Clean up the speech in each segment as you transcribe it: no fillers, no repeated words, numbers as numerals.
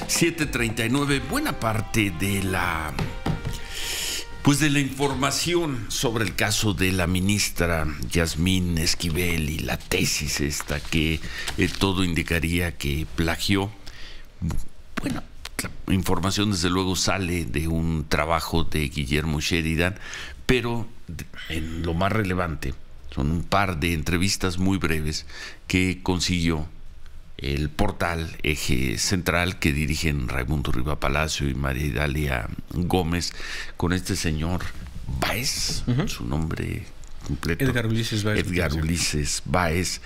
7:39, buena parte de la información sobre el caso de la ministra Yasmín Esquivel y la tesis esta que todo indicaría que plagió. Bueno, la información desde luego sale de un trabajo de Guillermo Sheridan, pero en lo más relevante son un par de entrevistas muy breves que consiguió el portal Eje Central, que dirigen Raimundo Riva Palacio y María Idalia Gómez, con este señor Báez, su nombre completo, Edgar Ulises Báez,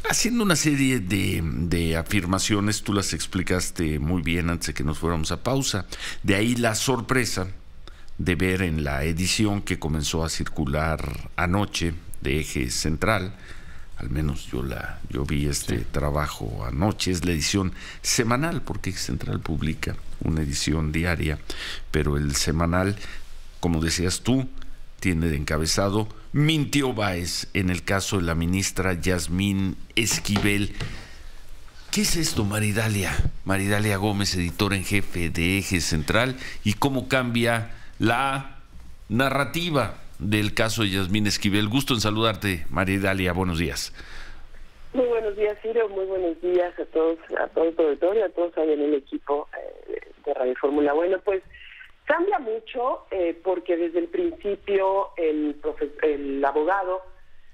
haciendo una serie de afirmaciones. Tú las explicaste muy bien antes de que nos fuéramos a pausa. De ahí la sorpresa de ver en la edición que comenzó a circular anoche de Eje Central, al menos yo vi trabajo anoche. Es la edición semanal, porque Eje Central publica una edición diaria, pero el semanal, como decías tú, tiene de encabezado: mintió Báez en el caso de la ministra Yasmín Esquivel. ¿Qué es esto, Maridalia? Maridalia Gómez, editora en jefe de Eje Central, y cómo cambia la narrativa del caso de Yasmín Esquivel. Gusto en saludarte, María Idalia, buenos días. Muy buenos días, Ciro, muy buenos días a todos, a todo el auditorio, a todos ahí en el equipo de Radio Fórmula. Bueno, pues cambia mucho porque desde el principio el abogado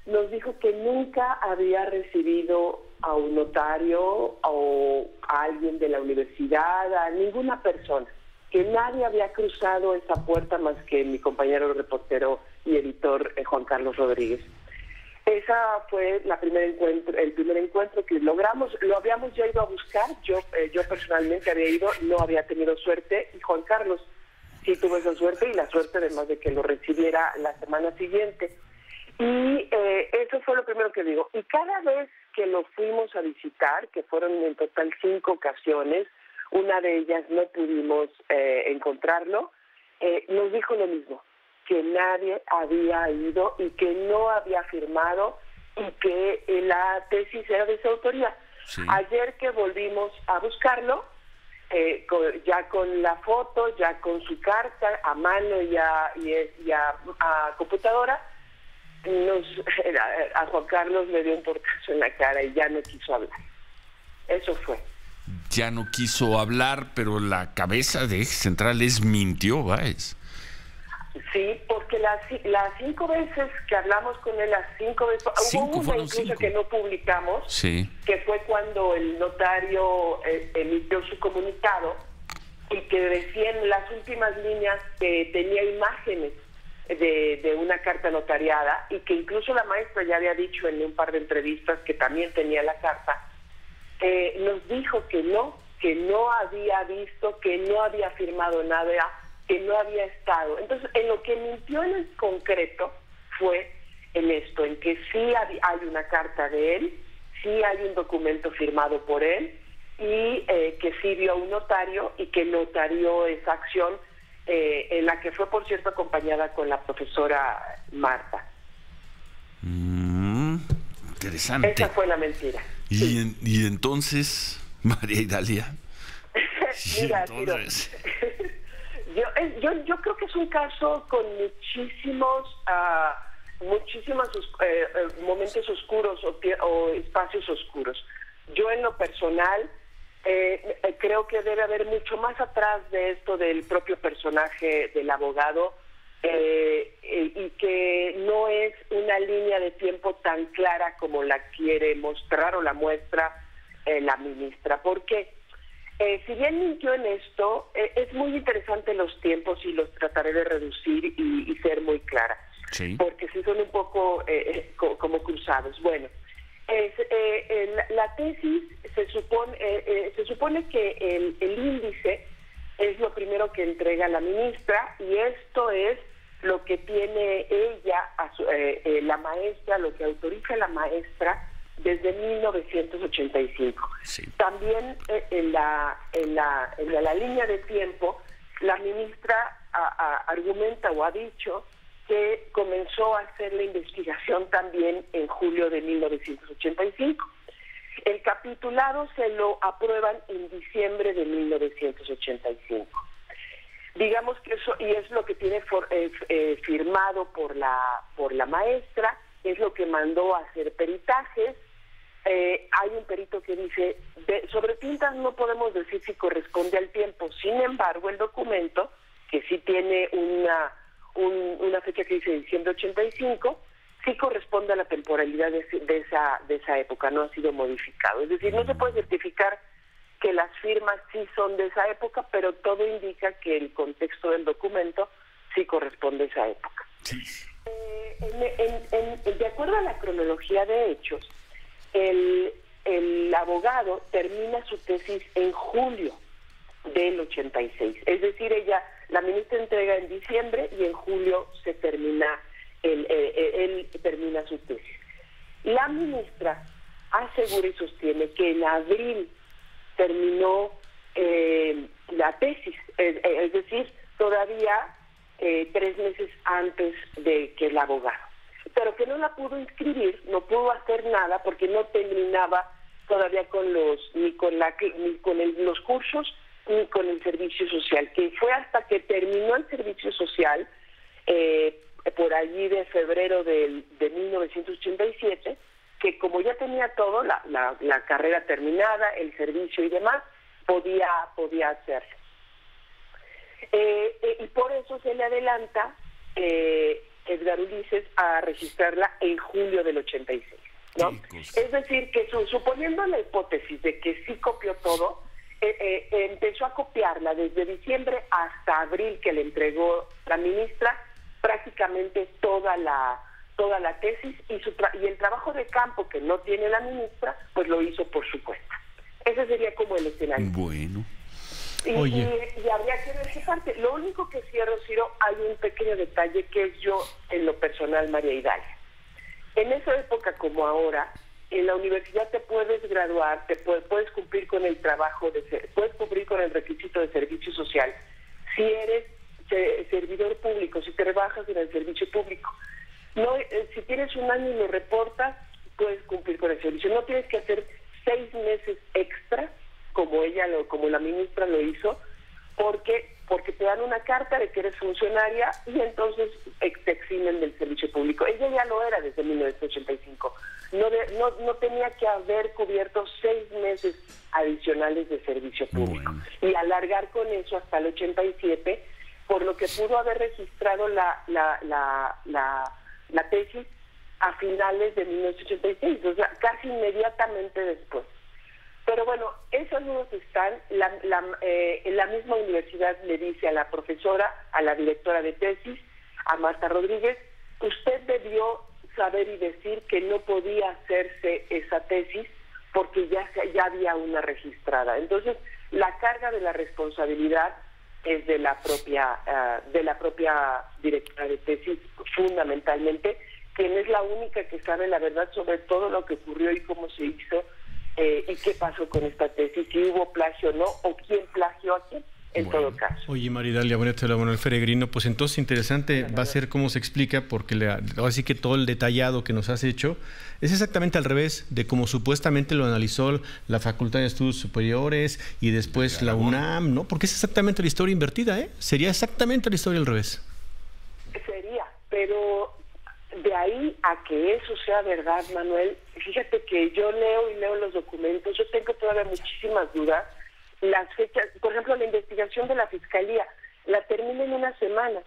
nos dijo que nunca había recibido a un notario o a alguien de la universidad, a ninguna persona, que nadie había cruzado esa puerta más que mi compañero reportero y editor Juan Carlos Rodríguez. Esa fue el primer encuentro que logramos. Lo habíamos ya ido a buscar, yo personalmente había ido, no había tenido suerte, y Juan Carlos sí tuvo esa suerte, y la suerte además de que lo recibiera la semana siguiente. Y eso fue lo primero que digo. Y cada vez que lo fuimos a visitar, que fueron en total 5 ocasiones, una de ellas no pudimos encontrarlo, nos dijo lo mismo, que nadie había ido y que no había firmado y que la tesis era de su autoría. Sí. Ayer que volvimos a buscarlo, ya con la foto, ya con su carta a mano y a computadora, a Juan Carlos le dio un portazo en la cara y ya no quiso hablar. Eso fue. Ya no quiso hablar, pero la cabeza de Eje Central mintió, Báez. Sí, porque las 5 veces que hablamos con él, hubo una incluso que no publicamos, sí, que fue cuando el notario emitió su comunicado y que decía en las últimas líneas que tenía imágenes de una carta notariada, y que incluso la maestra ya había dicho en un par de entrevistas que también tenía la carta. Nos dijo que no había visto, que no había firmado nada, que no había estado. Entonces, en lo que mintió en el concreto fue en esto, en que sí hay una carta de él, sí hay un documento firmado por él, y que sí vio a un notario y que notarió esa acción, en la que fue, por cierto, acompañada con la profesora Marta. Interesante. Esa fue la mentira. Y entonces, María Idalia. Mira, entonces... Yo creo que es un caso con muchísimos momentos oscuros o espacios oscuros. Yo en lo personal creo que debe haber mucho más atrás de esto del propio personaje del abogado, y que no es una línea de tiempo tan clara como la quiere mostrar o la muestra la ministra. ¿Por qué? Si bien mintió en esto, es muy interesante los tiempos, y los trataré de reducir y ser muy clara, sí, porque sí son un poco como cruzados. Bueno, la tesis se supone que el índice es lo primero que entrega la ministra, y esto es lo que tiene ella, la maestra, lo que autoriza la maestra desde 1985. Sí. También en la línea de tiempo, la ministra argumenta o ha dicho que comenzó a hacer la investigación también en julio de 1985. El capitulado se lo aprueban en diciembre de 1985. Digamos que eso, y es lo que tiene firmado por la maestra, es lo que mandó a hacer peritajes. Hay un perito que dice, sobre tintas no podemos decir si corresponde al tiempo. Sin embargo, el documento, que sí tiene una fecha que dice diciembre 85, sí corresponde a la temporalidad de esa época, no ha sido modificado. Es decir, no se puede certificar que las firmas sí son de esa época, pero todo indica que el contexto del documento sí corresponde a esa época. Sí. De acuerdo a la cronología de hechos, el abogado termina su tesis en julio del 86. Es decir, la ministra entrega en diciembre y en julio se termina, él termina su tesis. La ministra asegura y sostiene que en abril terminó la tesis, es decir, todavía 3 meses antes de que el abogado, pero que no la pudo inscribir, no pudo hacer nada porque no terminaba todavía con los cursos ni con el servicio social, que fue hasta que terminó el servicio social por allí de febrero de 1987, que como ya tenía todo, la carrera terminada, el servicio y demás, podía hacerse. Y por eso se le adelanta Edgar Ulises a registrarla en julio del 86, ¿no? Es decir, que suponiendo la hipótesis de que sí copió todo, empezó a copiarla desde diciembre hasta abril, que le entregó la ministra prácticamente toda la tesis, y el trabajo de campo que no tiene la ministra, pues lo hizo por su cuenta. Ese sería como el escenario. Bueno. Y habría que ver qué parte. Lo único que cierro, Ciro, hay un pequeño detalle que es yo, en lo personal, María Idalia. En esa época como ahora, en la universidad te puedes graduar, puedes cumplir con el puedes cumplir con el requisito de servicio social si eres servidor público, si trabajas en el servicio público. No, si tienes un año y lo reportas, puedes cumplir con el servicio. No tienes que hacer 6 meses extra, como la ministra lo hizo, porque te dan una carta de que eres funcionaria y entonces te eximen del servicio público. Ella ya lo era desde 1985. No tenía que haber cubierto 6 meses adicionales de servicio público y alargar con eso hasta el 87, por lo que pudo haber registrado la tesis a finales de 1986, o sea, casi inmediatamente después. Pero bueno, esos números están. La misma universidad le dice a la profesora, a la directora de tesis, a Marta Rodríguez, usted debió saber y decir que no podía hacerse esa tesis porque ya había una registrada. Entonces, la carga de la responsabilidad es de la propia directora de tesis, fundamentalmente, quien es la única que sabe la verdad sobre todo lo que ocurrió y cómo se hizo y qué pasó con esta tesis, si hubo plagio o no, o quién plagió a quién, en todo caso. Oye, María Idalia, Manuel Peregrino, pues entonces interesante va a ser cómo se explica, porque así que todo el detallado que nos has hecho es exactamente al revés de como supuestamente lo analizó la Facultad de Estudios Superiores y después la UNAM, ¿no? Porque es exactamente la historia invertida, ¿eh? Sería exactamente la historia al revés. Sería, pero de ahí a que eso sea verdad, Manuel, fíjate que yo leo los documentos, yo tengo todavía muchísimas dudas. Las fechas, por ejemplo, la investigación de la Fiscalía la termina en una semana.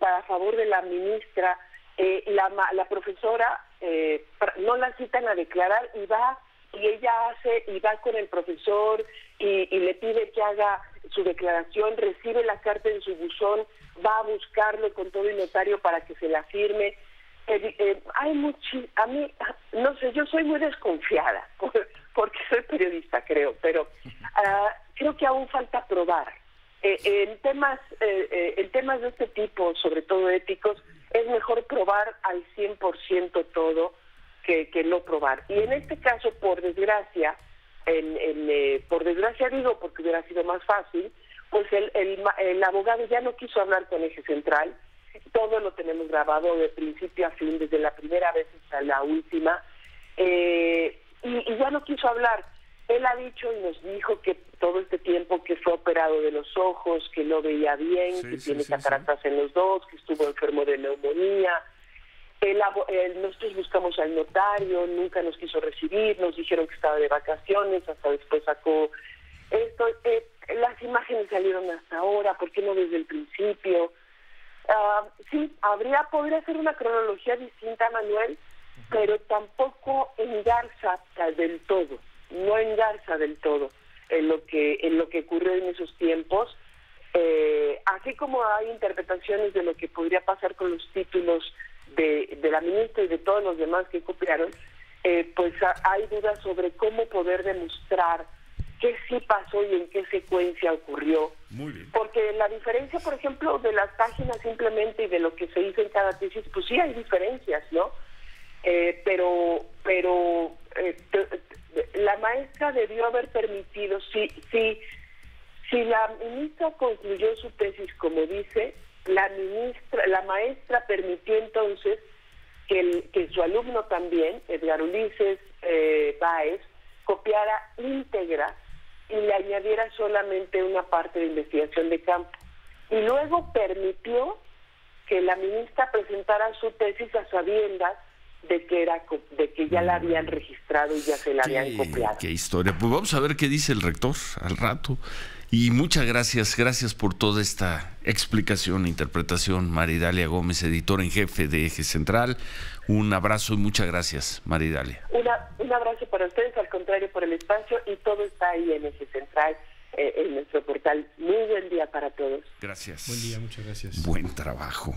Para favor de la ministra, la profesora no la citan a declarar y va con el profesor y le pide que haga su declaración, recibe la carta en su buzón, va a buscarlo con todo el notario para que se la firme. A mí, no sé, yo soy muy desconfiada porque soy periodista, creo, pero creo que aún falta probar. En temas de este tipo, sobre todo éticos, es mejor probar al 100% todo que no probar. Y en este caso, por desgracia, digo, porque hubiera sido más fácil, pues el abogado ya no quiso hablar con Eje Central. Todo lo tenemos grabado de principio a fin, desde la primera vez hasta la última. y ya no quiso hablar. Él ha dicho y nos dijo que todo este tiempo que fue operado de los ojos, que no veía bien, que tiene cataratas en los dos, que estuvo enfermo de neumonía. Nosotros buscamos al notario, nunca nos quiso recibir, nos dijeron que estaba de vacaciones, hasta después sacó esto. Las imágenes salieron hasta ahora, ¿por qué no desde el principio? Sí, podría ser una cronología distinta, Manuel, pero tampoco engarza del todo, no engarza del todo en lo que ocurrió en esos tiempos. Así como hay interpretaciones de lo que podría pasar con los títulos de la ministra y de todos los demás que copiaron, pues hay dudas sobre cómo poder demostrar qué sí pasó y en qué secuencia ocurrió. Muy bien. Porque la diferencia, por ejemplo, de las páginas simplemente y de lo que se hizo en cada tesis, pues sí hay diferencias, ¿no? Pero la maestra debió haber permitido, si la ministra concluyó su tesis como dice, la maestra permitió entonces que su alumno también, Edgar Ulises Báez, copiara íntegra y le añadiera solamente una parte de investigación de campo. Y luego permitió que la ministra presentara su tesis a sabiendas de que ya la habían registrado y ya se la habían copiado. Qué historia. Pues vamos a ver qué dice el rector al rato. Y muchas gracias por toda esta explicación e interpretación, Maridalia Gómez, editora en jefe de Eje Central. Un abrazo y muchas gracias, Maridalia. Un abrazo para ustedes, al contrario, por el espacio, y todo está ahí en Eje Central, en nuestro portal. Muy buen día para todos. Gracias. Buen día, muchas gracias. Buen trabajo.